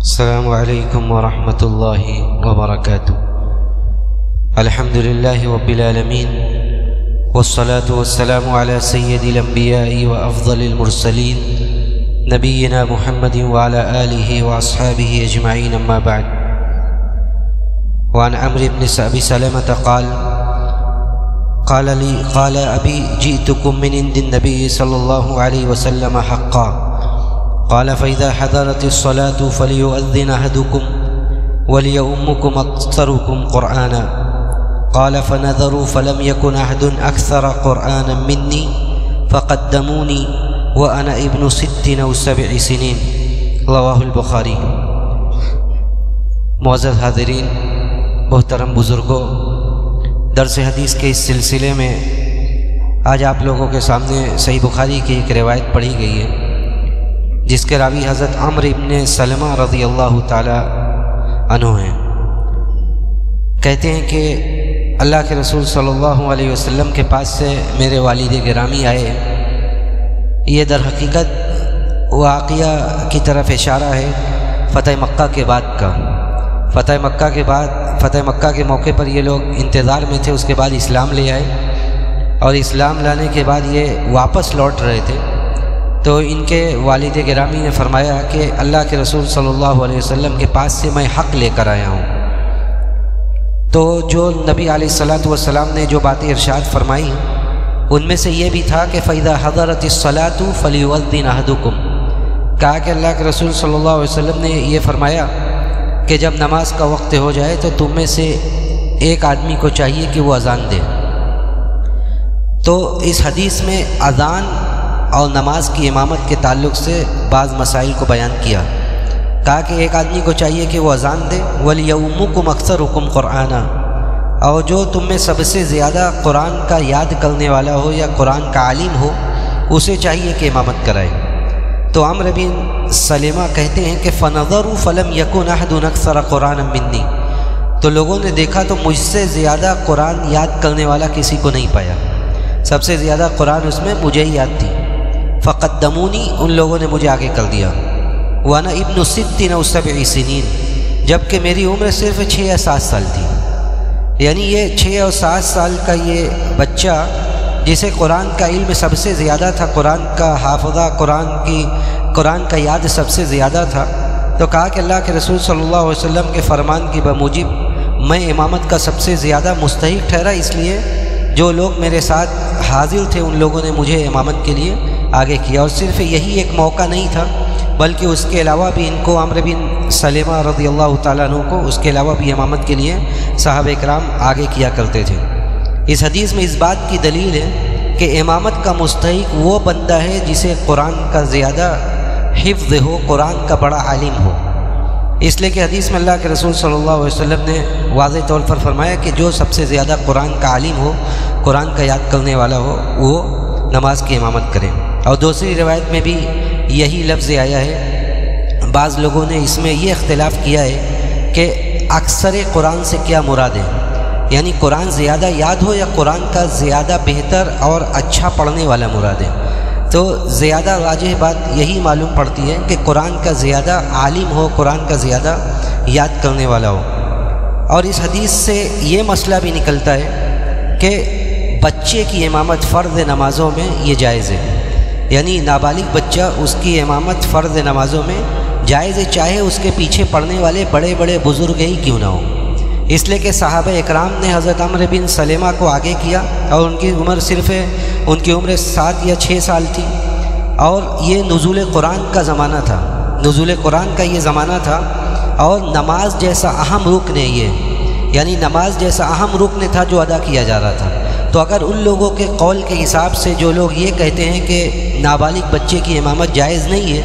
السلام علیکم ورحمۃ اللہ وبرکاتہ۔ الحمد للہ رب العالمین والصلاة والسلام علی سید الانبیاء وافضل المرسلین نبینا محمد وعلی آلہ واصحابہ اجمعین، اما بعد۔ وعن عمرو بن ابی سلمۃ قال ابی جئتکم من عند النبی صلی اللہ علیہ وسلم حقا قال فإذا حضرت الصلاة فليؤذن أحدكم وليؤمكم أكثركم قرآنا قال فنظروا فلم يكن أحد أكثر قرآنا مني فقدموني وأنا ابن 6 أو 7 سنين، رواه البخاری۔ معزز حاضرین، محترم بزرگوں، درس حدیث کے اس سلسلے میں آج آپ لوگوں کے سامنے صحیح بخاری کی ایک روایت پڑھی گئی ہے، جس کے راوی حضرت عمرو بن سلمہ رضی اللہ تعالی عنہ ہیں۔ کہتے ہیں کہ اللہ کے رسول صلی اللہ علیہ وسلم کے پاس سے میرے والد گرامی آئے۔ یہ در حقیقت واقعہ کی طرف اشارہ ہے فتح مکہ کے بعد کا۔ فتح مکہ کے موقع پر یہ لوگ انتظار میں تھے، اس کے بعد اسلام لے آئے، اور اسلام لانے کے بعد یہ واپس لوٹ رہے تھے۔ تو ان کے والد گرامی نے فرمایا کہ اللہ کے رسول صلی اللہ علیہ وسلم کے پاس سے میں حق لے کر آیا ہوں۔ تو جو نبی علیہ الصلاۃ والسلام نے جو باتیں ارشاد فرمائی، ان میں سے یہ بھی تھا کہ فَإِذَا حَضَرَتِ الصَّلَاةُ فَلْيُؤَذِّنْ أَحَدُكُمْ، کہا کہ اللہ کے رسول صلی اللہ علیہ وسلم نے یہ فرمایا کہ جب نماز کا وقت ہو جائے تو تم میں سے ایک آدمی کو چاہیے کہ وہ اذان دے۔ تو اس حدیث میں اذان اور نماز کی امامت کے تعلق سے بعض مسائل کو بیان کیا۔ کہا کہ ایک آدمی کو چاہیے کہ وہ اذان دے، وَلْيَؤْمُكُمْ أَكْثَرُكُمْ قُرْآنًا، اور جو تم میں سب سے زیادہ قرآن کا یاد کرنے والا ہو یا قرآن کا عالم ہو، اسے چاہیے کہ امامت کرائے۔ تو عمرو بن سلمہ کہتے ہیں کہ فَنَظَرُوا فَلَمْ يَكُنْ أَحَدٌ أَكْثَرَ قُرْآنًا مِنِّي، تو لوگوں نے دیکھا تو مجھ سے زیادہ قرآن یاد کرنے والا کسی کو نہیں پایا، سب سے زیادہ قرآن اس میں مجھے ہی یاد تھی۔ فقدمونی، ان لوگوں نے مجھے آگے کر دیا۔ وانا ابن 6 أو 7 سنین، جبکہ میری عمر صرف 6 یا 7 سال تھی۔ یعنی یہ 6 اور 7 سال کا یہ بچہ جسے قرآن کا علم سب سے زیادہ تھا، قرآن کا حافظہ، قرآن کا یاد سب سے زیادہ تھا، تو کہا کہ اللہ کے رسول صلی اللہ علیہ وسلم کے فرمان کی بموجب میں امامت کا سب سے زیادہ مستحق ٹھہرا، اس لیے جو لوگ میرے ساتھ حاضر تھے ان لوگوں نے مجھے امامت کے لیے آگے کیا۔ اور صرف یہی ایک موقع نہیں تھا، بلکہ اس کے علاوہ بھی ان کو عمرو بن سلمہ رضی اللہ تعالیٰ عنہ کو اس کے علاوہ بھی امامت کے لیے صحابہ اکرام آگے کیا کرتے تھے۔ اس حدیث میں اس بات کی دلیل ہے کہ امامت کا مستحق وہ بندہ ہے جسے قرآن کا زیادہ حفظ ہو، قرآن کا بڑا عالم ہو۔ اس لیے کہ حدیث میں اللہ کے رسول صلی اللہ علیہ وسلم نے واضح طور پر فرمایا کہ جو سب سے زیادہ قرآن کا عالم ہو، قرآن کا یاد کرنے والا ہو، وہ نماز کی امامت کرے۔ اور دوسری روایت میں بھی یہی لفظ آیا ہے۔ بعض لوگوں نے اس میں یہ اختلاف کیا ہے کہ اکثر قرآن سے کیا مراد ہے، یعنی قرآن زیادہ یاد ہو یا قرآن کا زیادہ بہتر اور اچھا پڑھنے والا مراد ہے۔ تو زیادہ راجح بات یہی معلوم پڑتی ہے کہ قرآن کا زیادہ عالم ہو، قرآن کا زیادہ یاد کرنے والا ہو۔ اور اس حدیث سے یہ مسئلہ بھی نکلتا ہے کہ بچے کی امامت فرض نمازوں میں یہ جائز ہے، یعنی نابالغ بچہ اس کی امامت فرض نمازوں میں جائز ہے، چاہے اس کے پیچھے پڑھنے والے بڑے بڑے بزرگ ہی کیوں نہ ہوں۔ اس لیے کہ صحابہ اکرام نے حضرت عمرو بن سلمہ کو آگے کیا، اور ان کی عمر 7 یا 6 سال تھی، اور یہ نزول قرآن کا زمانہ تھا، نزول قرآن کا یہ زمانہ تھا، اور نماز جیسا اہم رکن ہے یہ، یعنی نماز جیسا اہم رکن تھا جو ادا کیا جا رہا تھا۔ تو اگر ان لوگوں کے قول کے حساب سے جو لوگ یہ کہتے ہیں کہ نابالغ بچے کی امامت جائز نہیں ہے،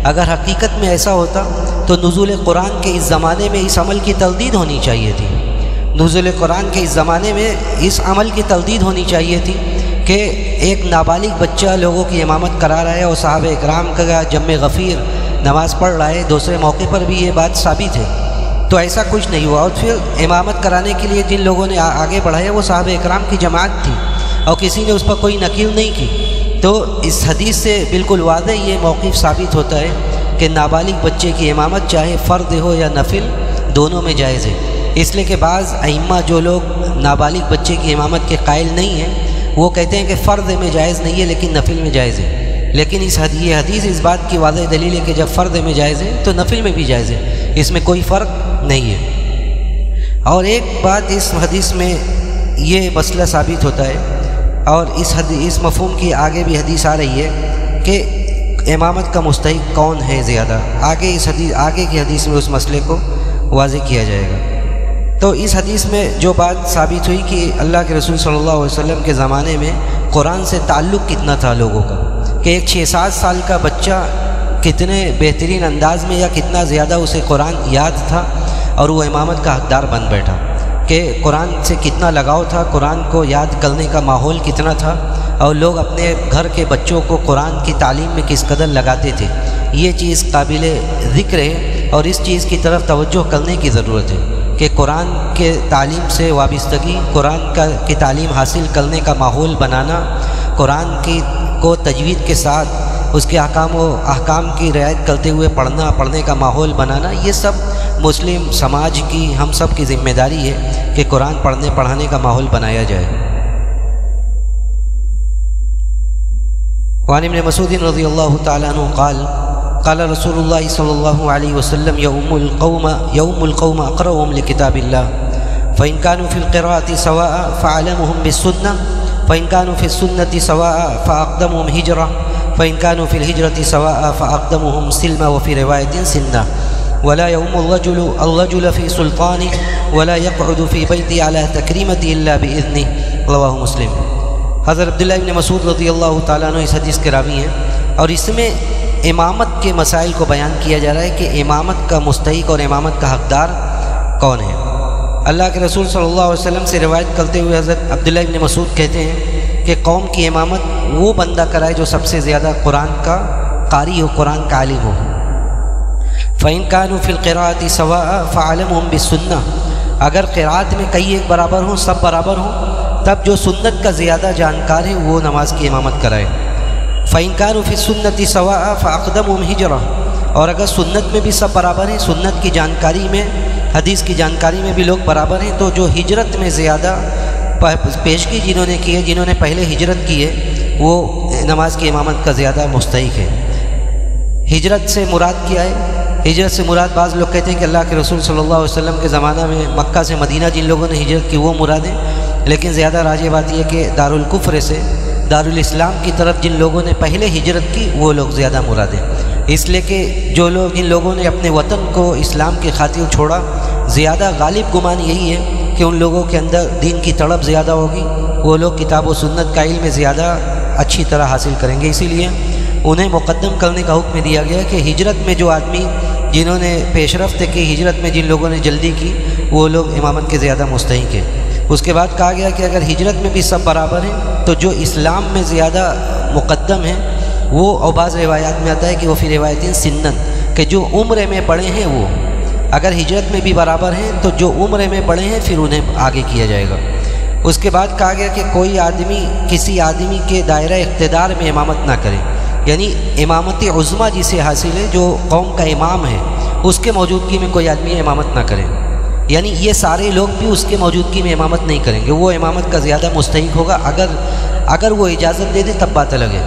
اگر حقیقت میں ایسا ہوتا تو نزول قرآن کے اس زمانے میں اس عمل کی تردید ہونی چاہیے تھی، نزول قرآن کے اس زمانے میں اس عمل کی تردید ہونی چاہیے تھی کہ ایک نابالغ بچہ لوگوں کی امامت کرا رہا ہے، اور صحابہ اکرام کا جم غفیر نماز پڑھ رہا ہے، دوسرے موقع پر بھی یہ بات ثابت ہے۔ تو ایسا کچھ نہیں ہوا، اور پھر امامت کرانے کے لیے جن لوگوں نے آگے بڑھایا وہ صحابہ اکرام کی جماعت تھی، اور کسی نے اس پر کوئی نکیر نہیں کی۔ تو اس حدیث سے بالکل واضح یہ موقف ثابت ہوتا ہے کہ نابالغ بچے کی امامت چاہے فرد ہو یا نفل دونوں میں جائز ہے، اس لیے کہ بعض ائمہ جو لوگ نابالغ بچے کی امامت کے قائل نہیں ہیں وہ کہتے ہیں کہ فرد میں جائز نہیں ہے لیکن نفل میں جائز ہے، لیکن یہ حدیث اس بات کی واضح دلیل ہے کہ جب فرد میں جائز ہے تو نفل میں بھی جائز ہے، اس میں کوئی فرق نہیں ہے۔ اور ایک بات اس حدیث میں یہ مسئلہ ثابت ہوتا ہے، اور اس مفہوم کی آگے بھی حدیث آ رہی ہے کہ امامت کا مستحق کون ہے زیادہ، آگے کی حدیث میں اس مسئلے کو واضح کیا جائے گا۔ تو اس حدیث میں جو بات ثابت ہوئی کہ اللہ کے رسول صلی اللہ علیہ وسلم کے زمانے میں قرآن سے تعلق کتنا تھا لوگوں کا، کہ ایک 6-7 سال کا بچہ کتنے بہترین انداز میں یا کتنا زیادہ اسے قرآن یاد تھا اور وہ امامت کا حقدار بن بیٹھا، کہ قرآن سے کتنا لگاؤ تھا، قرآن کو یاد کرنے کا ماحول کتنا تھا، اور لوگ اپنے گھر کے بچوں کو قرآن کی تعلیم میں کس قدر لگاتے تھے۔ یہ چیز قابل ذکر ہے اور اس چیز کی طرف توجہ کرنے کی ضرورت ہے کہ قرآن کے تعلیم سے وابستگی، قرآن کی تعلیم حاصل کرنے کا ماحول بنانا، قرآن کو تجوید کے ساتھ اس کے احکام کی رعایت کرتے ہوئے پڑھنے کا ماحول بنانا، یہ سب مسلم سماج کی ہم سب کی ذمہ داری ہے کہ قرآن پڑھانے کا ماحول بنایا جائے۔ وعن ابن مسعود رضی اللہ تعالیٰ عنہ قال رسول اللہ صلی اللہ علیہ وسلم یوم القوم اقرأهم لکتاب اللہ فإن كانوا في القراءة سواء فأعلمهم بالسنة فإن كانوا في السنة سواء فأقدمهم هجرة فإن كانوا في الهجرة سواء فأقدمهم سلما وفي رواية سنة ولا يؤم الرجل في سلطانه ولا يقعد في بيته على تكريمته إلا بإذنه رواه مسلم۔ حضرت عبداللہ ابن مسعود رضی اللہ تعالیٰ عنہ اس حدیث کے راوی ہیں، اور اس میں امامت کے مسائل کو بیان کیا جا رہا ہے کہ امامت کا مستحق اور امامت کا حقدار کون ہے۔ اللہ کے رسول صلی اللہ علیہ وسلم سے روایت کرتے ہوئے حضرت عبداللہ ابن مسعود کہتے ہیں کہ قوم کی امامت وہ بندہ کرائے جو سب سے زیادہ قرآن کا قاری ہو، قرآن کا عالم ہو۔ فَإِن كَانُوا فِي الْقِرَاءَةِ سَوَاءً فَعَلَمُهُمْ بِالسُّنَّةِ، اگر قرأت میں کئی ایک برابر ہوں، سب برابر ہوں، تب جو سنت کا زیادہ جانکار ہے وہ نماز کی امامت کرائے۔ فَإِن كَانُوا فِي السُّنَّةِ سَوَاءً فَأَقْدَمُهُمْ هِجْرَةً، اور اگر سنت میں بھی سب برابر ہیں، سنت کی جانکاری میں، حدیث کی جانکاری میں بھی لوگ برابر ہیں، تو جو ہجرت میں زیادہ پیشگی جنہوں نے کی ہے، جنہوں نے پہلے ہجرت کی ہے، وہ نماز کی امامت کا زیادہ مستحق ہے۔ ہجرت سے مراد کیا ہے؟ ہجرت سے مراد بعض لوگ کہتے ہیں کہ اللہ کے رسول صلی اللہ علیہ وسلم کے زمانہ میں مکہ سے مدینہ جن لوگوں نے ہجرت کی وہ مراد ہے، لیکن زیادہ راجح بات یہ کہ دارالکفر سے دارالاسلام کی طرف جن لوگوں نے پہلے ہجرت کی وہ لوگ زیادہ مراد ہیں، اس لیے کہ جن لوگوں نے اپنے وطن کو اسلام کی خاطر چھوڑا، زیادہ غالب گمان یہی ہے کہ ان لوگوں کے اندر دین کی طلب زیادہ ہوگی، وہ لوگ کتاب و سنت کا علم زیادہ اچھی طرح حاصل کریں گے، اسی لیے انہیں مقدم کرنے کا حکم دیا گیا کہ ہجرت میں جو آدمی جنہوں نے پیش رفت کی، ہجرت میں جن لوگوں نے جلدی کی، وہ لوگ امامت کے زیادہ مستحق ہیں۔ اس کے بعد کہا گیا کہ اگر ہجرت میں بھی سب برابر ہیں تو جو اسلام میں زیادہ مقدم ہیں وہ، اور بعض روایات میں آتا ہے کہ وہ فی روایتین سنن، کہ جو عمر میں بڑے ہیں وہ، اگر ہجرت میں بھی برابر ہیں تو جو عمر میں بڑے ہیں پھر انہیں آگے کیا جائے گا۔ اس کے بعد کہا گیا کہ کوئی آدمی کسی آدمی کے دائرہ اقتدار میں امامت نہ کرے، یعنی امامت عظمیٰ جسے حاصل ہے، جو قوم کا امام ہے اس کے موجودگی میں کوئی آدمی امامت نہ کرے، یعنی یہ سارے لوگ بھی اس کے موجودگی میں امامت نہیں کریں گے، وہ امامت کا زیادہ مستحق ہوگا اگر وہ اجازت دے دے تب بات الگ ہے۔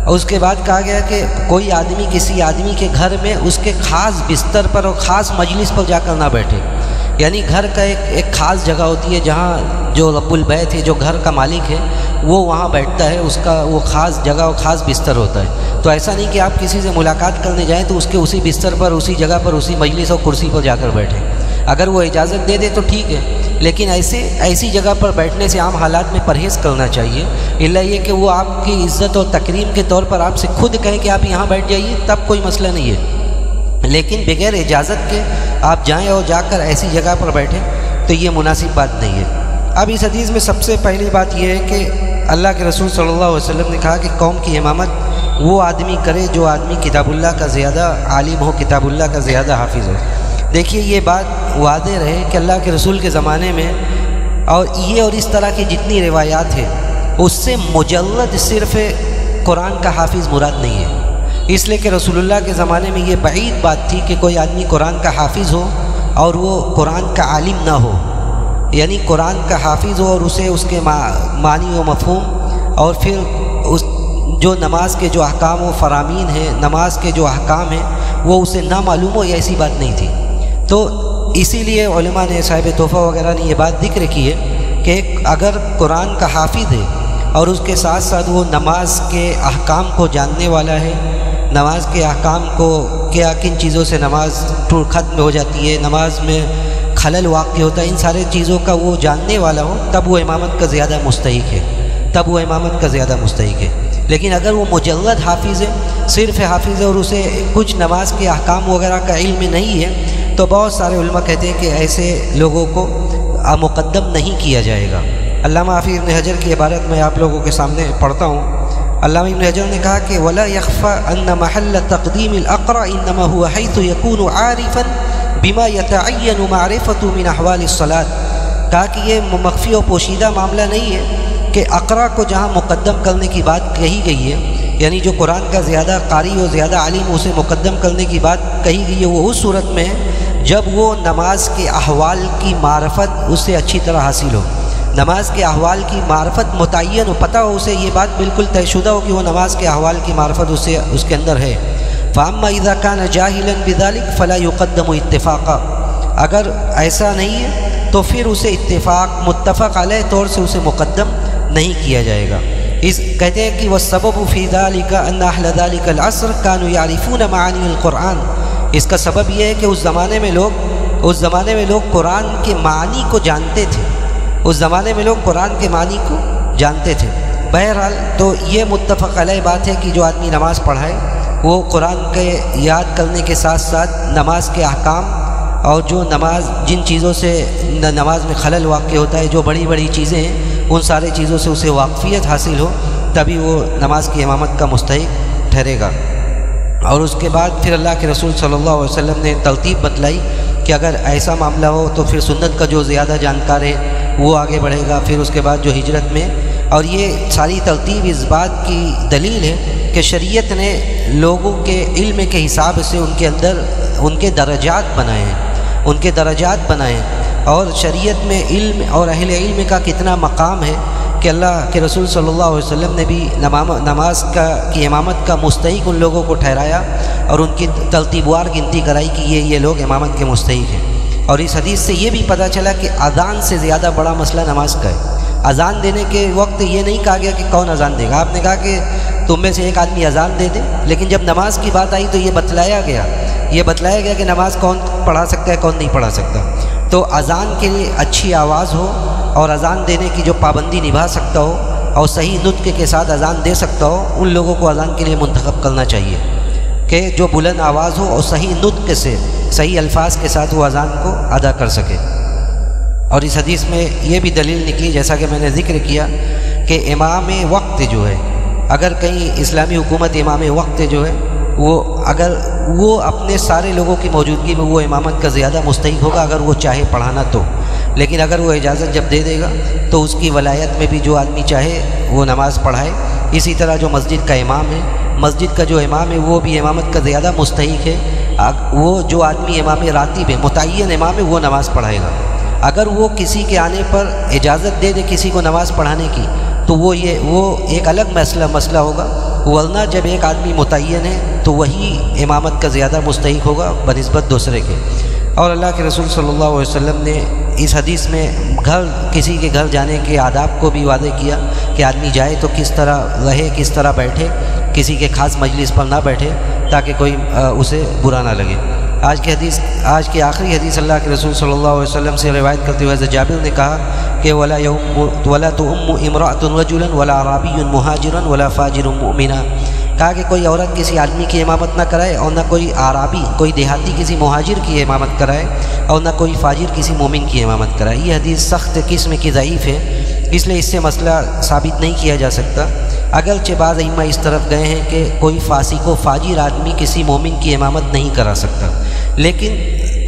اور اس کے بعد کہا گیا کہ کوئی آدمی کسی آدمی کے گھر میں اس کے خاص بستر پر اور خاص مجلس پر جا کر نہ بیٹھے، یعنی گھر کا ایک خاص جگہ ہوتی ہے جہاں جو رب البیت ہے، جو گھر کا مالک ہے، وہ وہاں بیٹھتا ہے، اس کا وہ خاص جگہ اور خاص بستر ہوتا ہے۔ تو ایسا نہیں کہ آپ کسی سے ملاقات کرنے جائیں تو اس کے اسی بستر پر، اسی جگہ پر، اسی مجلس اور کرسی پر جا کر بیٹھیں، اگر وہ اجازت دے دے تو ٹھیک ہے، لیکن ایسی جگہ پر بیٹھنے سے عام حالات میں پرہیز کرنا چاہیے، الا یہ کہ وہ آپ کی عزت اور تکریم کے طور پر آپ سے خود کہے کہ آپ یہاں بیٹھ جائیے، تب کوئی مسئلہ نہیں ہے، لیکن بغیر اجازت کے آپ جائیں اور جا کر ایسی جگہ پر بیٹھیں تو یہ مناسب بات نہیں ہے۔ اب اس حدیث میں سب سے پہلی بات یہ ہے کہ اللہ کے رسول صلی اللہ علیہ وسلم نے کہا کہ قوم کی امامت وہ آدمی کرے جو آدمی کتاب اللہ کا زیادہ عالم ہو، کتاب اللہ کا زیادہ حافظ ہو۔ دیکھیے یہ بات واضح رہے کہ اللہ کے رسول کے زمانے میں اور اس طرح کی جتنی روایات ہیں اس سے مجرد صرف قرآن کا حافظ مراد نہیں ہے، اس لیے کہ رسول اللہ کے زمانے میں یہ بعید بات تھی کہ کوئی آدمی قرآن کا حافظ ہو اور وہ قرآن کا عالم نہ ہو، یعنی قرآن کا حافظ ہو اور اسے اس کے معنی و مفہوم اور پھر اس جو نماز کے جو احکام و فرامین ہیں، نماز کے جو احکام ہیں وہ اسے نہ معلوم ہو، یہ ایسی بات نہیں تھی۔ تو اسی لیے علماء نے، صاحب تحفہ وغیرہ نے یہ بات ذکر کی ہے کہ اگر قرآن کا حافظ ہے اور اس کے ساتھ ساتھ وہ نماز کے احکام کو جاننے والا ہے، نماز کے احکام کو کیا کن چیزوں سے نماز ختم ہو جاتی ہے، نماز میں خلل واقع ہوتا ہے، ان سارے چیزوں کا وہ جاننے والا ہو، تب وہ امامت کا زیادہ مستحق ہے، تب وہ امامت کا زیادہ مستحق ہے۔ لیکن اگر وہ مجرد حافظ ہے، صرف حافظ ہے اور اسے کچھ نماز کے احکام وغیرہ کا علم نہیں ہے، تو بہت سارے علماء کہتے ہیں کہ ایسے لوگوں کو مقدم نہیں کیا جائے گا۔ علامہ حافظ ابن حجر کی عبارت میں آپ لوگوں کے سامنے پڑھتا ہوں۔ علامہ ابن حجر نے کہا کہ وَلَا يَخْفَى أَنَّ مَحَلَّ تَقْدِيمِ الْأَقْرَأِ إِنَّمَا هُوَ حَيْثُ يَكُونُ عَارِفًا بِمَا يَتَعَيَّنُ مَعْرِفَةُ مِنْ أَحْوَالِ الصَّلَاةِ، کہا کہ یہ مخفی و پوشیدہ معاملہ نہیں ہے کہ اقرا کو جہاں مقدم کرنے کی بات کہی گئی ہے، یعنی جو قرآن کا زیادہ قاری و زیادہ عالم اسے مقدم کرنے کی بات کہی گئی ہے، وہ اس صورت میں ہے جب وہ نماز کے احوال کی معرفت اس سے اچھی طرح حاصل ہو، نماز کے احوال کی معرفت متعین ہو، پتہ ہو اسے، یہ بات بالکل طے شدہ ہو کہ وہ نماز کے احوال کی معرفت اس کے اندر ہے۔ فَأَمَّا إِذَا كَانَ جَاهِلًا بِذَلِكَ فَلَا يُقَدَّمُ اتِّفَاقًا، اگر ایسا نہیں ہے تو پھر اسے اتفاق متفق علیہ طور سے اسے مقدم نہیں کیا جائے گا۔ اس کہتے ہیں کہ وَالسَّبَبُ فِي ذَلِكَ أَنَّ أَهْلَ ذَلِكَ الْعَصْرِ كَانُوا يَعْرِفُونَ مَعَانِيَ الْقُرْآنِ، اس کا سبب یہ ہے کہ اس زمانے میں لوگ قرآن کے معنی کو جانتے تھے، اس زمانے میں لوگ قرآن کے معنی کو جانتے تھے۔ بہرحال تو یہ متفق علیہ بات ہے کہ جو آدمی نماز پڑھائے وہ قرآن کے یاد کرنے کے ساتھ ساتھ نماز کے احکام اور جو جن چیزوں سے نماز میں خلل واقع ہوتا ہے، جو بڑی بڑی چیزیں ہیں، ان سارے چیزوں سے اسے واقفیت حاصل ہو، تبھی وہ نماز کی امامت کا مستحق ٹھہرے گا۔ اور اس کے بعد پھر اللہ کے رسول صلی اللہ علیہ وسلم نے ترتیب بتلائی کہ اگر ایسا معاملہ ہو تو پھر سنت کا جو زیادہ جانکار ہے وہ آگے بڑھے گا، پھر اس کے بعد جو ہجرت میں، اور یہ ساری ترتیب اس بات کی دلیل ہے کہ شریعت نے لوگوں کے علم کے حساب سے ان کے درجات بنائے ہیں، اور شریعت میں علم اور اہل علم کا کتنا مقام ہے کہ اللہ کے رسول صلی اللہ علیہ وسلم نے بھی نماز کی امامت کا مستحق ان لوگوں کو ٹھہرایا اور ان کی ترتیب وار گنتی کرائی کہ یہ لوگ امامت کے مستحق ہیں۔ اور اس حدیث سے یہ بھی پتہ چلا کہ اذان سے زیادہ بڑا مسئلہ نماز کا ہے۔ اذان دینے کے وقت یہ نہیں کہا گیا کہ کون اذان دے گا، آپ نے کہا کہ تم میں سے ایک آدمی اذان دے دے، لیکن جب نماز کی بات آئی تو یہ بتلایا گیا کہ نماز کون پڑھا سکتا ہے، کون نہیں پڑھا سکتا۔ تو اذان کے لیے اچھی آواز ہو اور اذان دینے کی جو پابندی نبھا سکتا ہو اور صحیح نطق کے ساتھ اذان دے سکتا ہو، ان لوگوں کو اذان کے لیے منتخب کرنا چاہیے کہ جو بلند آواز ہو اور صحیح نطق سے، صحیح الفاظ کے ساتھ وہ اذان کو ادا کر سکے۔ اور اس حدیث میں یہ بھی دلیل نکلی، جیسا کہ میں نے ذکر کیا، کہ امام وقت جو ہے، اگر کہیں اسلامی حکومت امام وقت جو ہے اگر وہ اپنے سارے لوگوں کی موجودگی میں وہ امامت کا زیادہ مستحق ہوگا اگر وہ چاہے پڑھانا تو، لیکن اگر وہ اجازت جب دے دے گا تو اس کی ولایت میں بھی جو آدمی چاہے وہ نماز پڑھائے۔ اسی طرح جو مسجد کا امام ہے، مسجد کا جو امام ہے وہ بھی امامت کا زیادہ مستحق ہے، وہ جو آدمی امام راتب ہے، متعین امام ہے، وہ نماز پڑھائے گا۔ اگر وہ کسی کے آنے پر اجازت دے دے کسی کو نماز پڑھانے کی تو وہ ایک الگ مسئلہ ہوگا، ورنہ جب ایک آدمی متعین ہے تو وہی امامت کا زیادہ مستحق ہوگا بنسبت دوسرے کے۔ اور اللہ کے رسول صلی اللہ علیہ وسلم نے اس حدیث میں کسی کے گھر جانے کے آداب کو بھی واضح کیا کہ آدمی جائے تو کس طرح رہے، کس طرح بیٹھے، کسی کے خاص مجلس پر نہ بیٹھے تاکہ کوئی اسے برا نہ لگے۔ آج کی آخری حدیث اللہ کے رسول صلی اللہ علیہ وسلم سے روایت کرتے ہوئے جابر نے کہا کہ وَلَا تُؤُمُّ امْرَأَةٌ رَجُلًا وَلَا عَرَبِيٌّ مُهَاجِرًا وَلَا فَاجِرٌ مُؤْمِنًا، کہا کہ کوئی عورت کسی آدمی کی امامت نہ کرائے اور نہ کوئی عربی، کوئی دیہاتی کسی مہاجر کی امامت کرائے اور نہ کوئی فاجر کسی مومن کی امامت کرائے۔ یہ حدیث سخت قسم کی ضعیف ہے، اس لیے اس سے مسئلہ ثابت نہیں کیا جا سکتا۔ اگرچہ بعض ائمہ اس طرف گئے ہیں کہ کوئی فاسق و فاجر آدمی کسی مومن کی امامت نہیں کرا سکتا، لیکن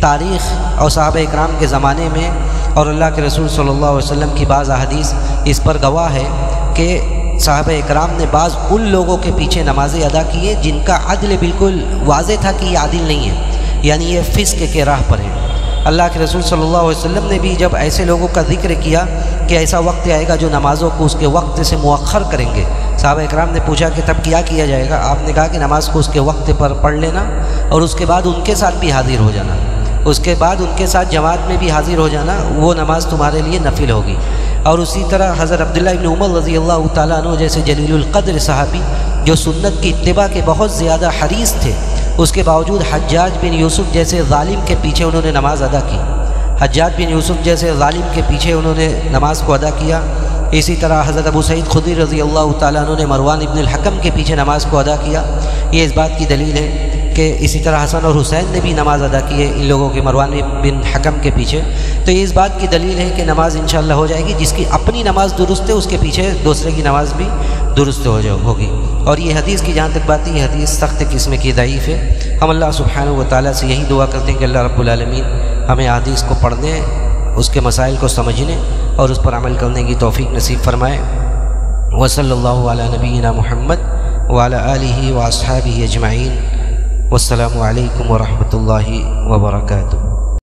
تاریخ اور صحابہ اکرام کے زمانے میں اور اللہ کے رسول صلی اللہ علیہ وسلم کی بعض احادیث اس پر گواہ ہے کہ صحابہ اکرام نے بعض ان لوگوں کے پیچھے نمازیں ادا کی ہیں جن کا عدل بالکل واضح تھا کہ یہ عادل نہیں ہے، یعنی یہ فسق کے راہ پر ہے۔ اللہ کے رسول صلی اللہ علیہ وسلم نے بھی جب ایسے لوگوں کا ذکر کیا کہ ایسا وقت آئے گا جو نمازوں کو اس کے وقت سے مؤخر کریں گے، صحابہ اکرام نے پوچھا کہ تب کیا جائے گا؟ آپ نے کہا کہ نماز کو اس کے وقت پر پڑھ لینا اور اس کے بعد ان کے ساتھ بھی حاضر ہو جانا، اس کے بعد ان کے ساتھ جماعت میں بھی حاضر ہو جانا، وہ نماز تمہارے لیے نفل ہوگی۔ اور اسی طرح حضرت عبداللہ ابن عمر رضی اللہ تعالیٰ عنہ جیسے جلیل القدر صحابی جو سنت کی اتباع کے بہت زیادہ حریص تھے، اس کے باوجود حجاج بن یوسف جیسے ظالم کے پیچھے انہوں نے نماز ادا کی، حجاج بن یوسف جیسے ظالم کے پیچھے انہوں نے نماز کو ادا کیا۔ اسی طرح حضرت ابو سعید خدری رضی اللہ تعالیٰ عنہ نے مروان ابن الحکم کے پیچھے نماز کو ادا کیا۔ یہ اس بات کی دلیل ہے کہ اسی طرح حسن اور حسین نے بھی نماز ادا کی ہے ان لوگوں کے مروان بن حکم کے پیچھے، تو یہ اس بات کی دلیل ہے کہ نماز انشاءاللہ ہو جائے گی، جس کی اپنی نماز درست ہے اس کے پیچھے دوسرے کی نماز بھی درست ہوگی۔ اور یہ حدیث کی جہاں تک بات ہے، یہ حدیث سخت قسم کی ضعیف ہے۔ ہم اللہ سبحانہ و تعالیٰ سے یہی دعا کرتے ہیں کہ اللہ رب العالمین ہمیں حدیث کو پڑھنے، اس کے مسائل کو سمجھنے اور اس پر عمل کرنے کی توفیق نصیب فرمائے۔ وصلی اللہ علی نبینا محمد وعلی آلہ واصحابہ اجمعین۔ والسلام علیکم ورحمۃ اللہ وبرکاتہ۔